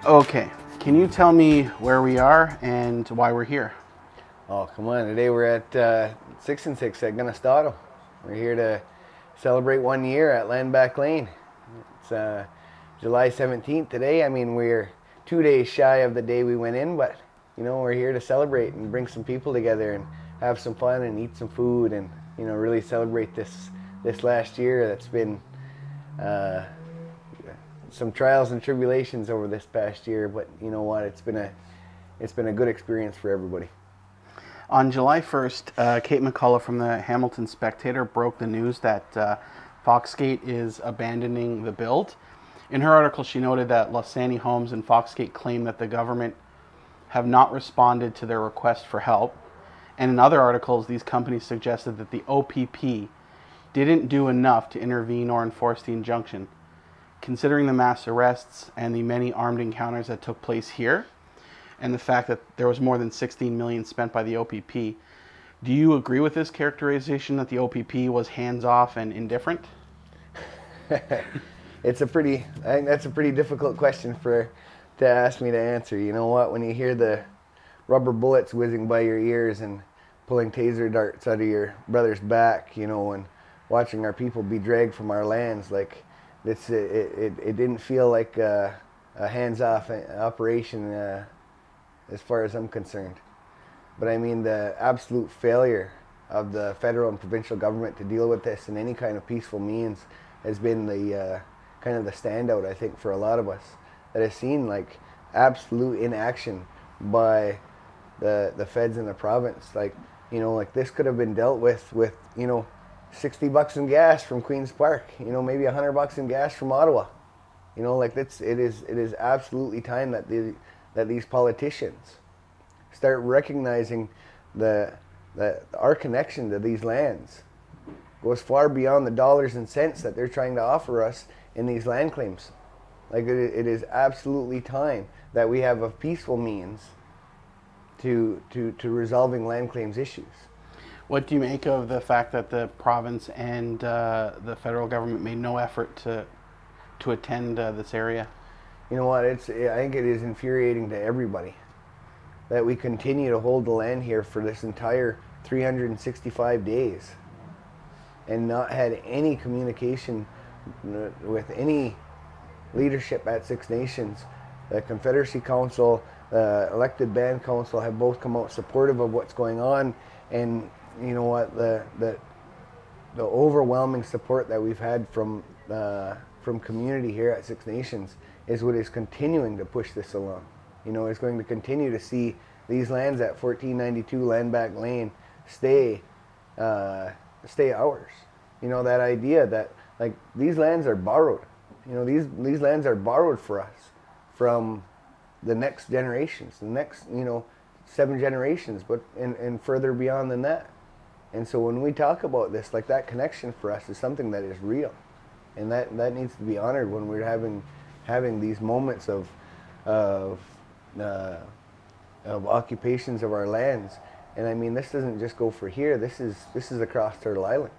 Okay, can you tell me where we are and why we're here? Oh, come on. Today we're at 6 and 6 at Anishinaabe. We're here to celebrate 1 year at Land Lane. It's July 17th today. I mean, we're 2 days shy of the day we went in, but we're here to celebrate and bring some people together and have some fun and eat some food and really celebrate this last year that's been uh, some trials and tribulations over this past year, but you know what? It's been a good experience for everybody. On July 1st, Kate McCullough from the Hamilton Spectator broke the news that Foxgate is abandoning the build. In her article, she noted that Lassani Homes and Foxgate claim that the government have not responded to their request for help. And in other articles, these companies suggested that the OPP didn't do enough to intervene or enforce the injunction. Considering the mass arrests and the many armed encounters that took place here, and the fact that there was more than 16 million spent by the OPP, do you agree with this characterization that the OPP was hands-off and indifferent? I think that's a pretty difficult question to ask me to answer. You know what? When you hear the rubber bullets whizzing by your ears and pulling taser darts out of your brother's back, and watching our people be dragged from our lands, like it didn't feel like a hands-off operation as far as I'm concerned. But I mean, the absolute failure of the federal and provincial government to deal with this in any kind of peaceful means has been the kind of the standout, I think, for a lot of us that has seen like absolute inaction by the feds in the province. Like this could have been dealt with $60 in gas from Queen's Park, maybe $100 in gas from Ottawa. It is absolutely time that these politicians start recognizing that our connection to these lands goes far beyond the dollars and cents that they're trying to offer us in these land claims. Like it is absolutely time that we have a peaceful means to resolving land claims issues. What do you make of the fact that the province and the federal government made no effort to attend this area? You know what? I think it is infuriating to everybody that we continue to hold the land here for this entire 365 days and not had any communication with any leadership at Six Nations. The Confederacy Council, the elected band council have both come out supportive of what's going on, and you know what, the overwhelming support that we've had from community here at Six Nations is what is continuing to push this along. It's going to continue to see these lands at 1492 Land Lane stay ours. That idea that like these lands are borrowed. These lands are borrowed for us from the next generations, the next 7 generations, but and further beyond than that. And so when we talk about this, like that connection for us is something that is real, and that needs to be honored when we're having these moments of occupations of our lands. And I mean, this doesn't just go for here. This is across Turtle Island.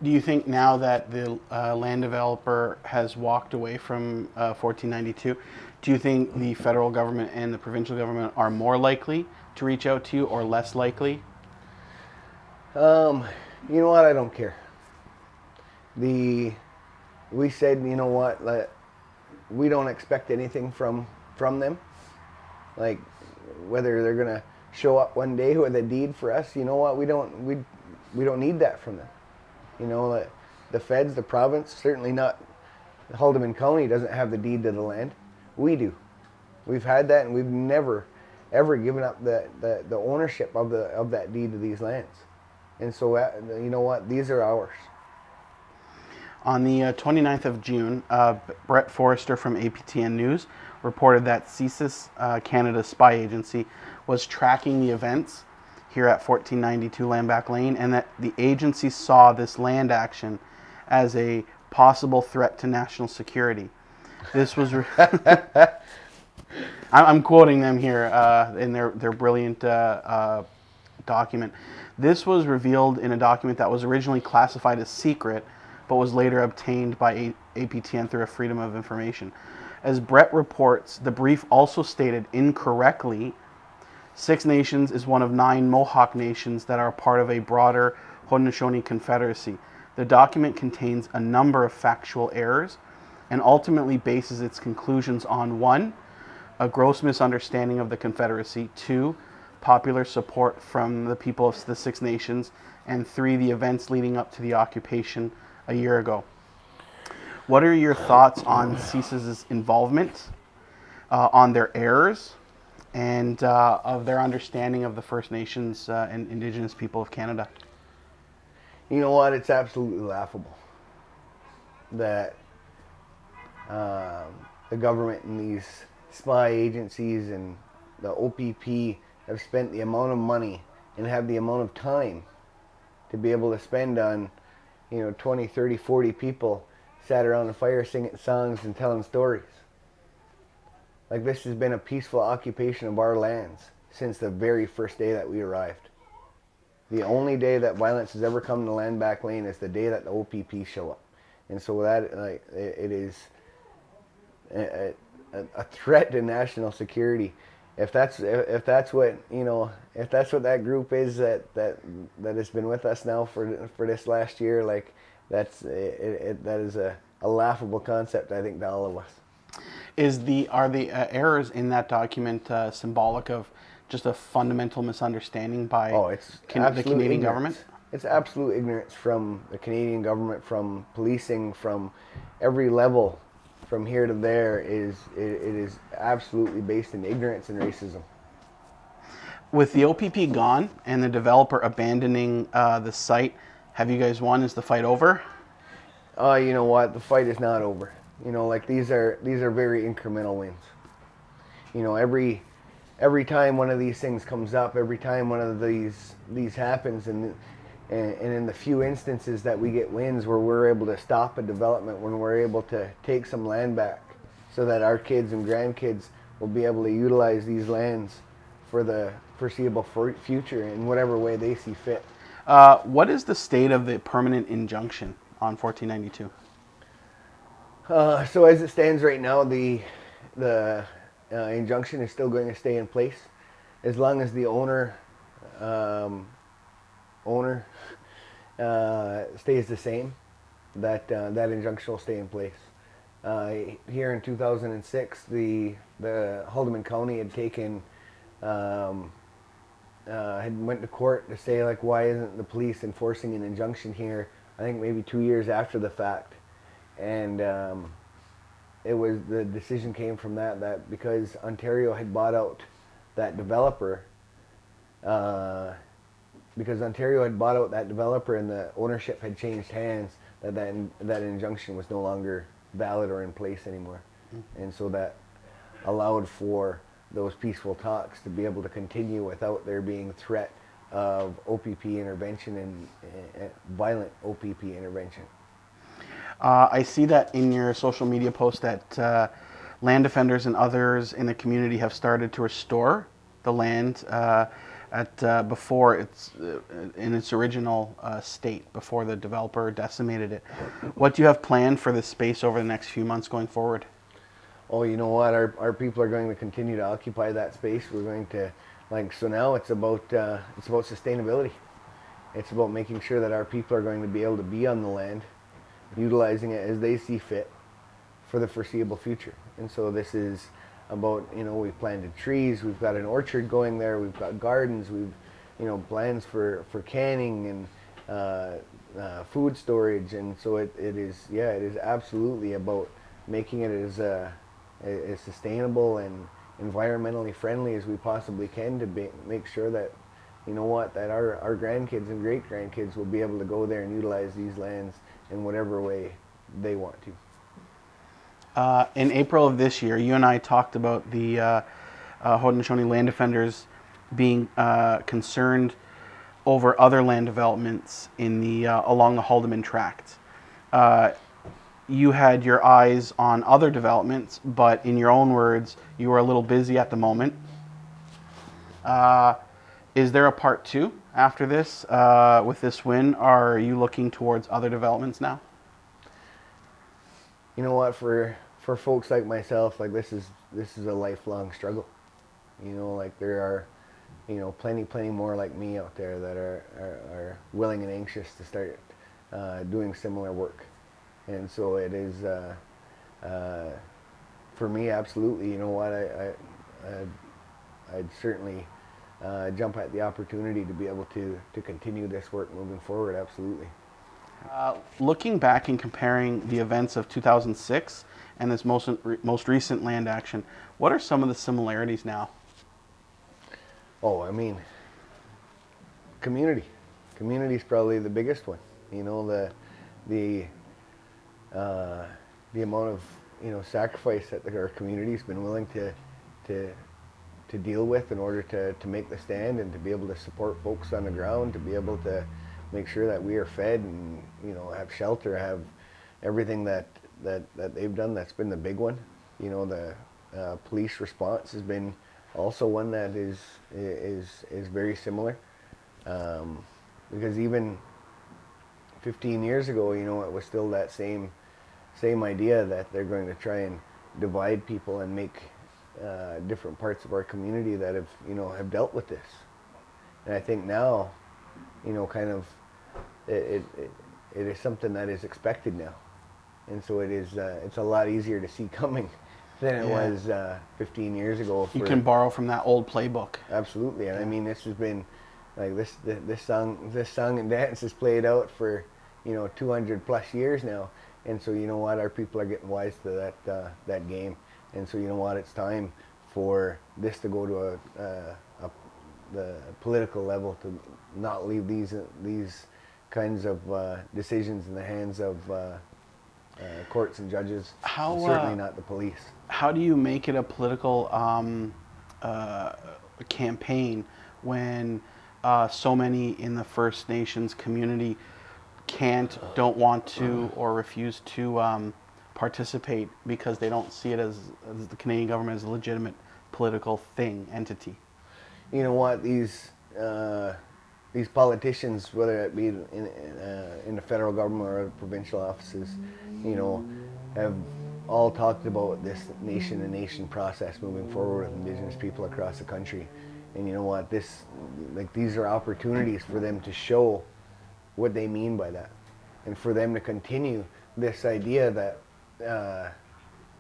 Do you think now that the land developer has walked away from 1492, do you think the federal government and the provincial government are more likely to reach out to you or less likely? You know what? I don't care. We said, we don't expect anything from them. Like whether they're gonna show up one day with a deed for us, we don't need that from them. The feds, the province, certainly not. Haldimand County doesn't have the deed to the land. We do. We've had that, and we've never, ever given up the ownership of that deed to these lands. And so, you know what? These are ours. On the 29th of June, Brett Forrester from APTN News reported that CSIS, Canada's spy agency, was tracking the events here at 1492 Landback Lane, and that the agency saw this land action as a possible threat to national security. This was... I'm quoting them here in their brilliant document. This was revealed in a document that was originally classified as secret, but was later obtained by APTN through a Freedom of Information. As Brett reports, the brief also stated incorrectly, Six Nations is one of 9 Mohawk nations that are part of a broader Haudenosaunee Confederacy. The document contains a number of factual errors and ultimately bases its conclusions on 1, a gross misunderstanding of the Confederacy, 2, popular support from the people of the Six Nations, and 3, the events leading up to the occupation a year ago. What are your thoughts on CSIS's involvement, on their errors, and of their understanding of the First Nations and Indigenous people of Canada? You know what? It's absolutely laughable that the government and these spy agencies and the OPP have spent the amount of money and have the amount of time to be able to spend on, 20, 30, 40 people sat around a fire singing songs and telling stories. Like, this has been a peaceful occupation of our lands since the very first day that we arrived. The only day that violence has ever come to Land Back Lane is the day that the OPP show up. And so that, it is a threat to national security. If that's what that group is that has been with us now for this last year, that is a laughable concept, I think, to all of us. Are the errors in that document symbolic of just a fundamental misunderstanding by the Canadian government? It's absolute ignorance from the Canadian government, from policing, from every level, from here to there. It is absolutely based in ignorance and racism. With the OPP gone and the developer abandoning the site, have you guys won? Is the fight over? You know what? The fight is not over. These are very incremental wins. Every time one of these things comes up, every time one of these happens, and in the few instances that we get wins where we're able to stop a development, when we're able to take some land back so that our kids and grandkids will be able to utilize these lands for the foreseeable future in whatever way they see fit. What is the state of the permanent injunction on 1492? So as it stands right now, the injunction is still going to stay in place as long as the owner stays the same. That injunction will stay in place. Here in 2006, the Haldimand County had taken had went to court to say, why isn't the police enforcing an injunction here? I think maybe 2 years after the fact. And the decision came from that because Ontario had bought out that developer, and the ownership had changed hands, that injunction was no longer valid or in place anymore. And so that allowed for those peaceful talks to be able to continue without there being threat of OPP intervention and violent OPP intervention. I see that in your social media post that land defenders and others in the community have started to restore the land before it's in its original state, before the developer decimated it. What do you have planned for this space over the next few months going forward? Oh, you know what? Our people are going to continue to occupy that space. We're going to, so now it's about sustainability. It's about making sure that our people are going to be able to be on the land, utilizing it as they see fit for the foreseeable future. And so this is about, we've planted trees, we've got an orchard going there, we've got gardens, we've, plans for canning and food storage. And so it is absolutely about making it as sustainable and environmentally friendly as we possibly can to make sure that, that our grandkids and great-grandkids will be able to go there and utilize these lands in whatever way they want to. In April of this year, you and I talked about the Haudenosaunee Land Defenders being concerned over other land developments in the along the Haldimand tract. You had your eyes on other developments, but in your own words, you were a little busy at the moment. Is there a part 2 after this? With this win, are you looking towards other developments now? You know what? For for folks like myself, like this is a lifelong struggle. You know, like there are, you know, plenty more like me out there that are willing and anxious to start doing similar work. And so it is, for me, absolutely, you know what, I'd certainly jump at the opportunity to be able to continue this work moving forward, absolutely. Looking back and comparing the events of 2006 and this most recent land action, what are some of the similarities now? Oh, I mean, community. Community is probably the biggest one. You know, the amount of, you know, sacrifice that our community's been willing to deal with in order to make the stand and to be able to support folks on the ground, to be able to make sure that we are fed and, you know, have shelter, have everything that they've done. That's been the big one. You know, the police response has been also one that is very similar, because even 15 years ago, you know, it was still that same idea that they're going to try and divide people and make different parts of our community that have, you know, have dealt with this. And I think now, you know, kind of it is something that is expected now, and so it is it's a lot easier to see coming than it was 15 years ago. You can borrow from that old playbook. Absolutely, and I mean, this has been like this song and dance has played out for, you know, 200 plus years now, and so, you know what, our people are getting wise to that game, and so, you know what, it's time for this to go to the political level, to not leave these kinds of decisions in the hands of courts and judges, and certainly not the police. How do you make it a political campaign when so many in the First Nations community don't want to, or refuse to participate because they don't see it as the Canadian government as a legitimate political entity? You know what, these politicians, whether it be in the federal government or provincial offices, you know, have all talked about this nation-to-nation process moving forward with Indigenous people across the country. And you know what, these are opportunities for them to show what they mean by that, and for them to continue this idea that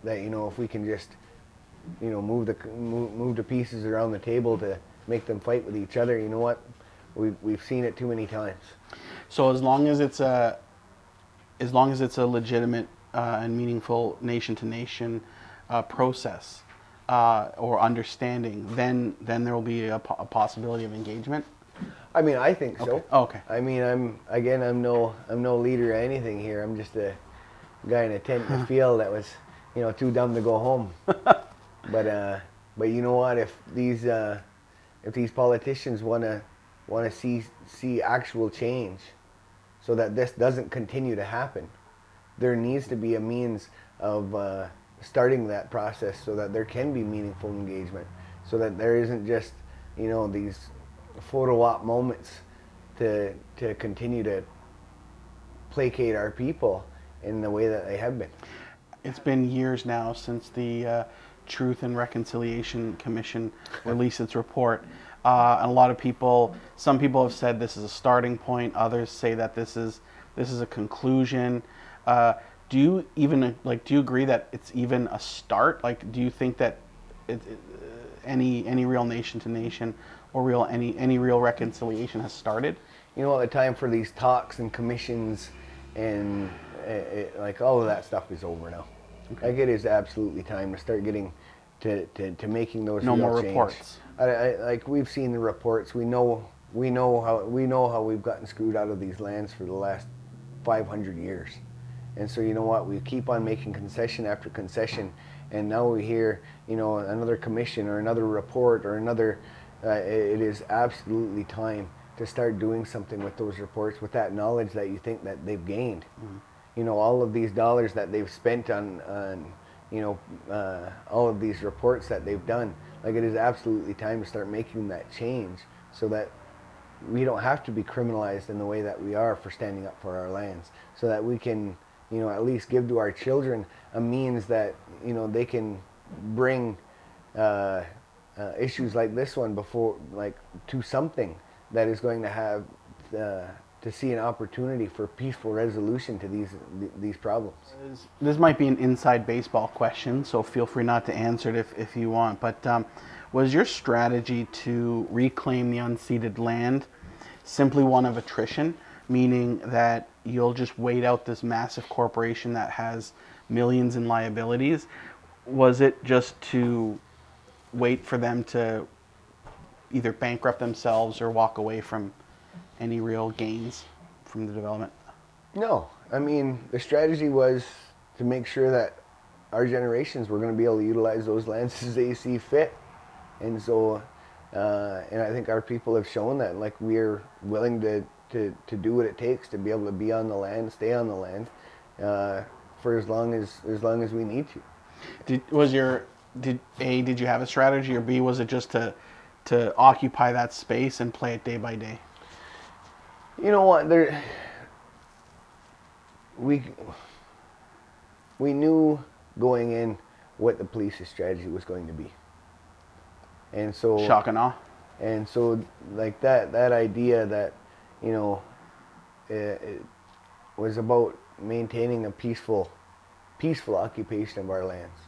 you know, if we can just, you know, move the pieces around the table to make them fight with each other, you know what, we've seen it too many times. So as long as it's a legitimate and meaningful nation-to-nation process or understanding, then there will be a possibility of engagement. I mean, I think so. Okay. Okay. I mean, I'm no leader or anything here. I'm just a guy in a tent in the field that was, you know, too dumb to go home. But you know what? If these politicians want to see actual change, so that this doesn't continue to happen, there needs to be a means of starting that process, so that there can be meaningful engagement, so that there isn't just, you know, these photo op moments to continue to placate our people in the way that they have been. It's been years now since the Truth and Reconciliation Commission released its report. And a lot of people, some people have said this is a starting point. Others say that this is a conclusion. Do you agree that it's even a start? Like, do you think that any real nation-to-nation or any real reconciliation has started? You know, the time for these talks and commissions and like all of that stuff is over now. Okay. Like, it is absolutely time to start getting to making those real more change. Reports. Like, we've seen the reports. We know how we've gotten screwed out of these lands for the last 500 years. And so, you know what, we keep on making concession after concession, and now we hear, you know, another commission or another report or another, it is absolutely time to start doing something with those reports, with that knowledge that you think that they've gained. Mm-hmm. You know, all of these dollars that they've spent on you know, all of these reports that they've done, like, it is absolutely time to start making that change, so that we don't have to be criminalized in the way that we are for standing up for our lands, so that we can, at least give to our children a means that, they can bring issues like this one before, like, to something that is going to have to see an opportunity for peaceful resolution to these problems. This might be an inside baseball question, so feel free not to answer it if you want. But was your strategy to reclaim the unceded land simply one of attrition, meaning that you'll just wait out this massive corporation that has millions in liabilities? Was it just to wait for them to either bankrupt themselves or walk away from any real gains from the development? No, I mean, the strategy was to make sure that our generations were going to be able to utilize those lands as they see fit. And so, and I think our people have shown that, like, we're willing to do what it takes to be able to be on the land, stay on the land, for as long as we need to. Did you have a strategy, or B, was it just to occupy that space and play it day by day? You know what? We knew going in what the police's strategy was going to be, and so shock and awe. And so, like, that idea that, it was about maintaining a peaceful occupation of our lands.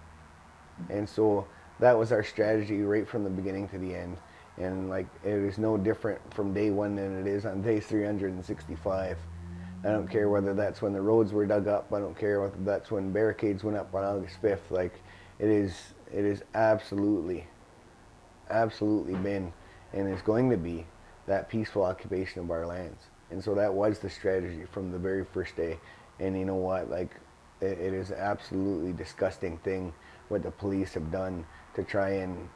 And so that was our strategy right from the beginning to the end. And, like, it is no different from day one than it is on day 365. I don't care whether that's when the roads were dug up. I don't care whether that's when barricades went up on August 5th. Like, it is absolutely been and is going to be that peaceful occupation of our lands. And so that was the strategy from the very first day. And you know what? Like, it is an absolutely disgusting thing what the police have done to try and,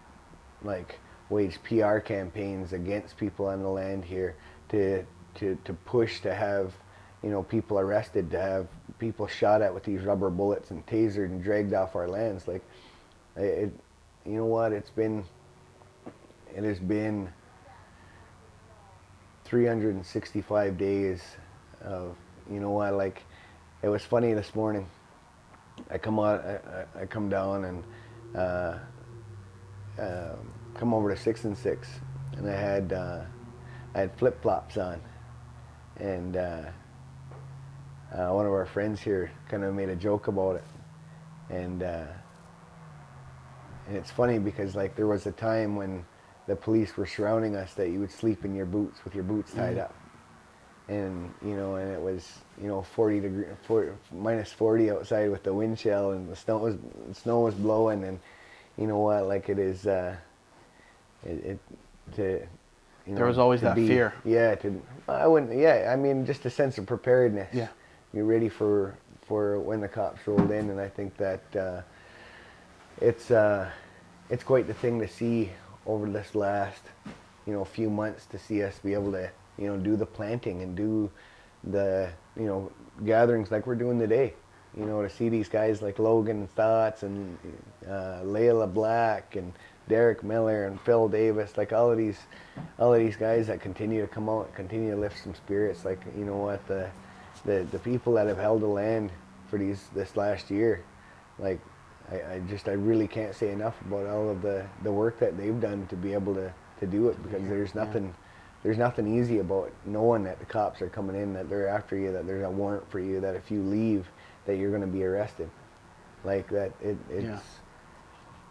like, wage PR campaigns against people on the land here to push to have, people arrested, to have people shot at with these rubber bullets and tasered and dragged off our lands. Like, you know what? It has been 365 days of, like, it was funny this morning. I come down and come over to 6 and 6, and I had flip flops on, and one of our friends here kind of made a joke about it, and it's funny because, like, there was a time when the police were surrounding us that you would sleep in your boots with your boots tied up. And, and it was, minus 40 outside with the wind chill, and the snow was blowing, and you know what, like, it is, there was always that fear. Yeah, I mean, just a sense of preparedness. Yeah. You're ready for when the cops rolled in, and I think that it's quite the thing to see over this last, few months, to see us be able to, do the planting and do the, gatherings like we're doing today. To see these guys like Logan Thoughts and Layla Black and Derek Miller and Phil Davis, like all of these guys that continue to come out and continue to lift some spirits. Like, you know what, the people that have held the land for this last year, like, I really can't say enough about all of the work that they've done to be able to do it, because there's nothing easy about knowing that the cops are coming in, that they're after you, that there's a warrant for you, that if you leave, that you're going to be arrested. Like that,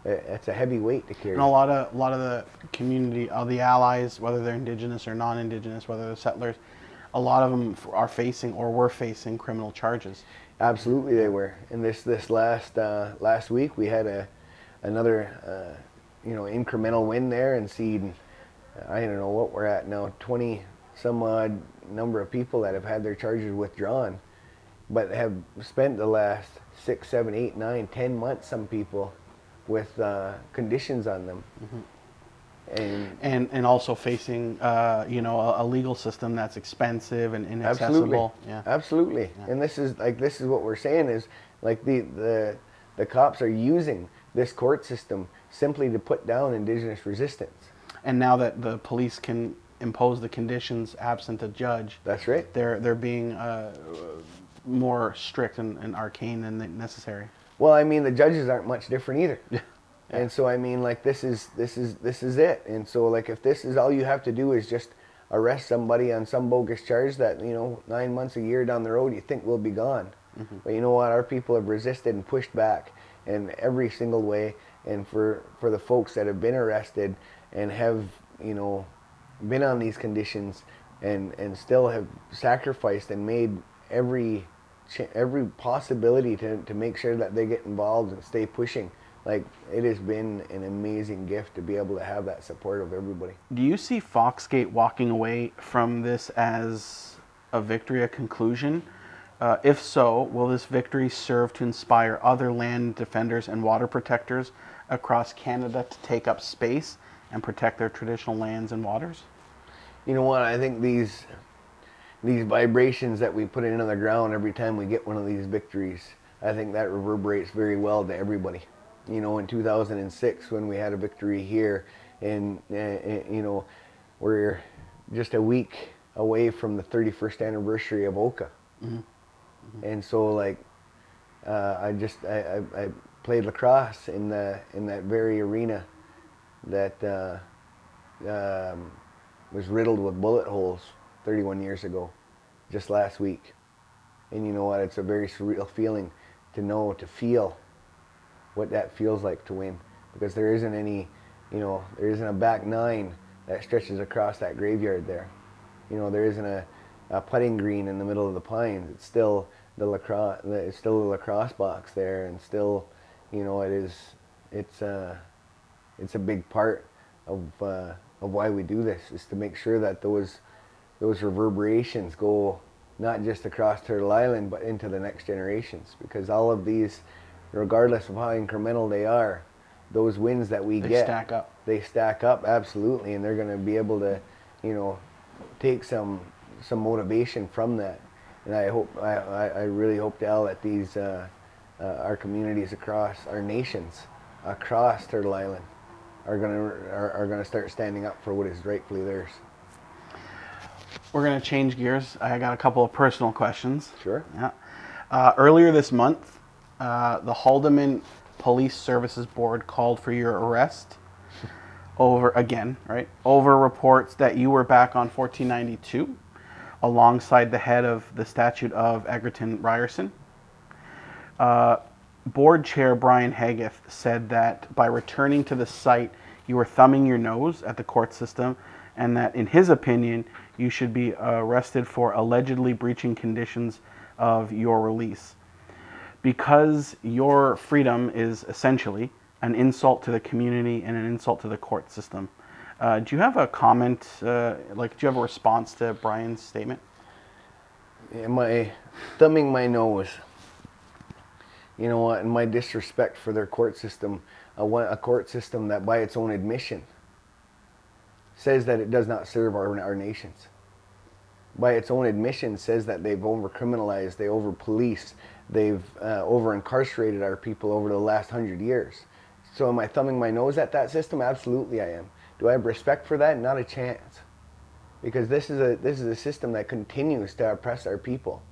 it's a heavy weight to carry. And a lot of the community, the allies, whether they're Indigenous or non-Indigenous, whether they're settlers, a lot of them are facing or were facing criminal charges. Absolutely, they were. And this last week, we had another incremental win there, and seen, I don't know what we're at now, 20 some odd number of people that have had their charges withdrawn, but have spent the last 6, 7, 8, 9, 10 months, some people, with conditions on them. And also facing a legal system that's expensive and inaccessible. Absolutely. Yeah. And this is what we're saying is, like, the cops are using this court system simply to put down Indigenous resistance. And now that the police can impose the conditions absent a judge, that's right, they're being more strict and arcane than necessary. Well, I mean, the judges aren't much different either. Yeah. And so, I mean, like, this is it. And so, like, if this is all you have to do is just arrest somebody on some bogus charge that, 9 months, a year down the road, you think will be gone. Mm-hmm. But you know what? Our people have resisted and pushed back in every single way. And for the folks that have been arrested and have, been on these conditions and still have sacrificed and made every possibility to make sure that they get involved and stay pushing. Like, it has been an amazing gift to be able to have that support of everybody. Do you see Foxgate walking away from this as a victory, a conclusion? If so, will this victory serve to inspire other land defenders and water protectors across Canada to take up space and protect their traditional lands and waters? You know what? I think these vibrations that we put into the ground every time we get one of these victories, I think that reverberates very well to everybody. In 2006 when we had a victory here, and we're just a week away from the 31st anniversary of Oka. Mm-hmm. Mm-hmm. And so, like, I played lacrosse in that very arena that was riddled with bullet holes 31 years ago, just last week. And you know what? It's a very surreal feeling to feel what that feels like to win, because there isn't any, there isn't a back nine that stretches across that graveyard there. There isn't a putting green in the middle of the pines. It's still the lacrosse box there, and still, it's a big part of why we do this, is to make sure that those reverberations go not just across Turtle Island, but into the next generations, because all of these, regardless of how incremental they are, those wins that we get, stack up. They stack up, absolutely, and they're going to be able to, take some motivation from that. And I really hope, Al, that these our communities across our nations, across Turtle Island, are going to start standing up for what is rightfully theirs. We're going to change gears. I got a couple of personal questions. Sure. Yeah. Earlier this month, the Haldimand Police Services Board called for your arrest over reports that you were back on 1492 alongside the head of the statute of Egerton Ryerson. Board Chair Brian Haggith said that by returning to the site, you were thumbing your nose at the court system, and that, in his opinion, you should be arrested for allegedly breaching conditions of your release. Because your freedom is essentially an insult to the community and an insult to the court system. Do you have a comment, do you have a response to Brian's statement? Am I thumbing my nose? You know what, and my disrespect for their court system, a court system that by its own admission says that it does not serve our nations. By its own admission says that they've over-criminalized, they over-policed, they've over-incarcerated our people over the last 100 years. So am I thumbing my nose at that system? Absolutely I am. Do I have respect for that? Not a chance. Because this is a system that continues to oppress our people.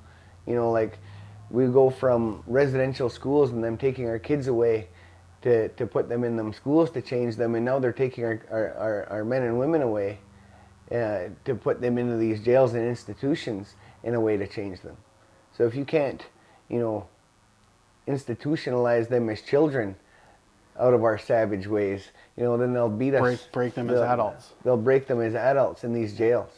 We go from residential schools and them taking our kids away to put them in them schools to change them, and now they're taking our men and women away to put them into these jails and institutions in a way to change them. So if you can't, institutionalize them as children out of our savage ways, then they'll beat us. Break them as adults. They'll break them as adults in these jails.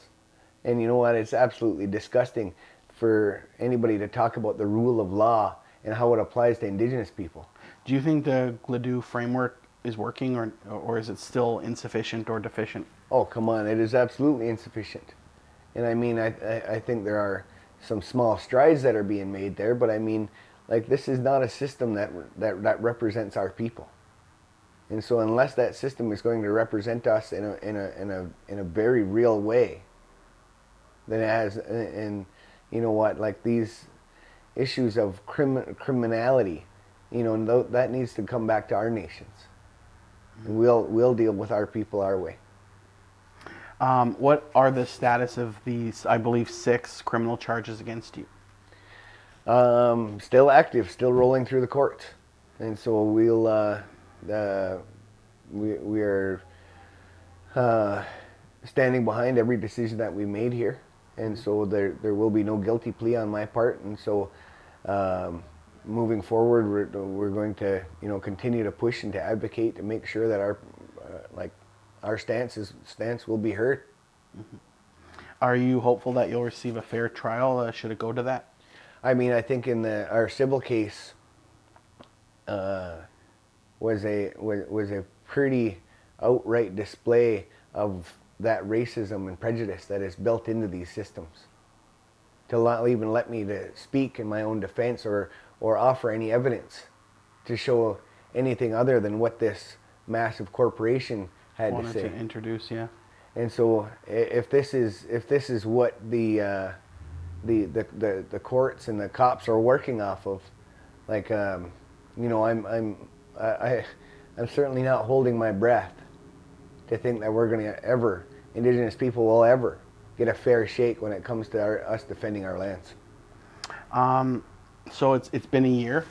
And you know what? It's absolutely disgusting for anybody to talk about the rule of law and how it applies to Indigenous people. Do you think the GLADU framework is working, or is it still insufficient or deficient? Oh, come on. It is absolutely insufficient. And I mean, I think there are some small strides that are being made there, but I mean, this is not a system that represents our people. And so unless that system is going to represent us in a very real way, then it has, and you know what, these issues of criminality, that needs to come back to our nations. And we'll deal with our people our way. What are the status of these, I believe, 6 criminal charges against you? Still active, still rolling through the courts, and so we'll we are standing behind every decision that we made here, and so there will be no guilty plea on my part, and so moving forward we're going to continue to push and to advocate to make sure that our stance will be heard. Mm-hmm. Are you hopeful that you'll receive a fair trial should it go to that? I mean, I think in our civil case was a pretty outright display of that racism and prejudice that is built into these systems. To not even let me to speak in my own defense or offer any evidence to show anything other than what this massive corporation had to say. To introduce, yeah. And so, if this is what the courts and the cops are working off of, I'm certainly not holding my breath to think that we're going to Indigenous people will ever get a fair shake when it comes to us defending our lands. So it's been a year,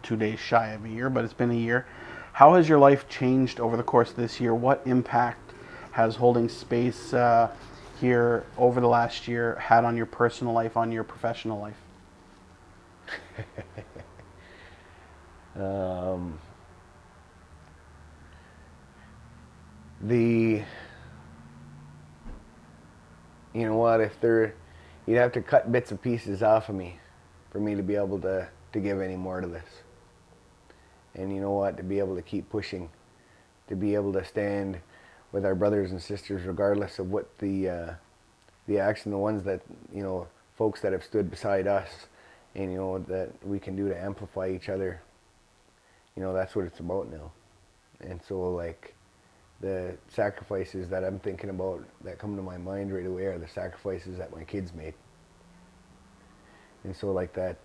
2 days shy of a year, but it's been a year. How has your life changed over the course of this year? What impact has holding space here over the last year had on your personal life, on your professional life? You know what, you'd have to cut bits and pieces off of me for me to be able to give any more to this. And you know what, to be able to keep pushing, to be able to stand with our brothers and sisters regardless of what the action, the ones that, folks that have stood beside us, and that we can do to amplify each other. That's what it's about now. And so the sacrifices that I'm thinking about that come to my mind right away are the sacrifices that my kids made. And so that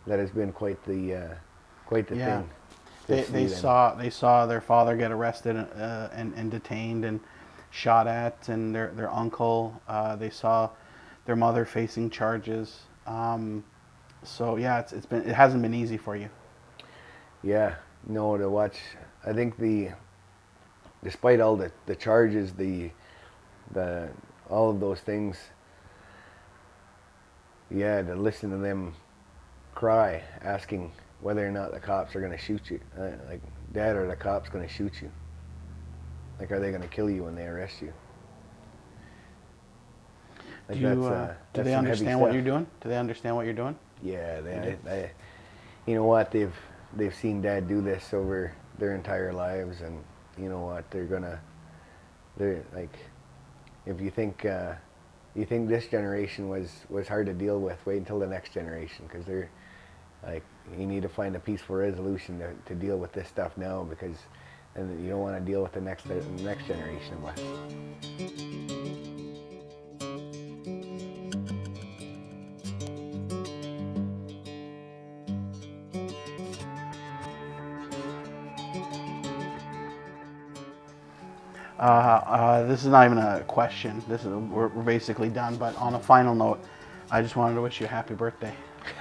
has been quite the thing. They saw their father get arrested and detained and shot at, and their uncle. They saw their mother facing charges. So yeah, it hasn't been easy for you. Yeah, no, to watch. I think despite all the charges, all of those things. Yeah, to listen to them cry, asking whether or not the cops are going to shoot you. Dad, are the cops going to shoot you? Are they going to kill you when they arrest you? Do they understand what you're doing? Do they understand what you're doing? Yeah, they you know what, they've seen Dad do this over their entire lives, and you know what, they're if you think this generation was hard to deal with, wait until the next generation, because they're you need to find a peaceful resolution to deal with this stuff now, because you don't want to deal with the next generation of us. This is not even a question. We're basically done. But on a final note, I just wanted to wish you a happy birthday.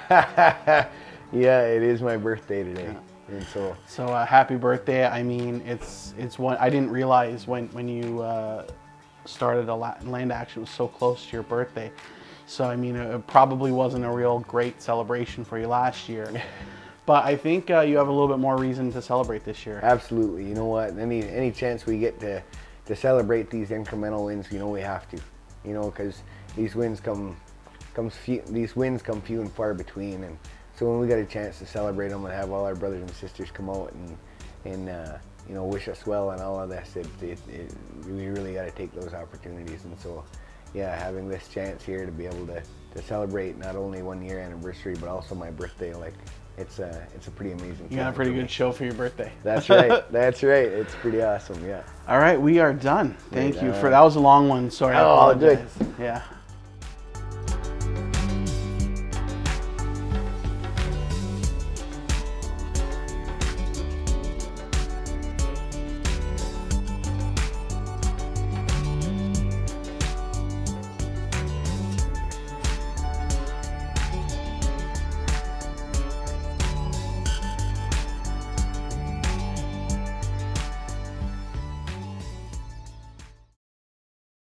Yeah, it is my birthday today, yeah. And so happy birthday. I mean, it's one I didn't realize when you started a land action was so close to your birthday. So I mean, it probably wasn't a real great celebration for you last year. But I think you have a little bit more reason to celebrate this year. Absolutely. You know what? Any chance we get to celebrate these incremental wins, we have to. Because these wins come few and far between, and so when we got a chance to celebrate them and have all our brothers and sisters come out and wish us well and all of this, we really got to take those opportunities. And so, yeah, having this chance here to be able to celebrate not only 1 year anniversary but also my birthday, it's a pretty amazing. You got a pretty good show for your birthday. That's right. That's right. It's pretty awesome. Yeah. All right, we are done. Thank you for that. Was a long one. Sorry, I apologize. Good. Yeah.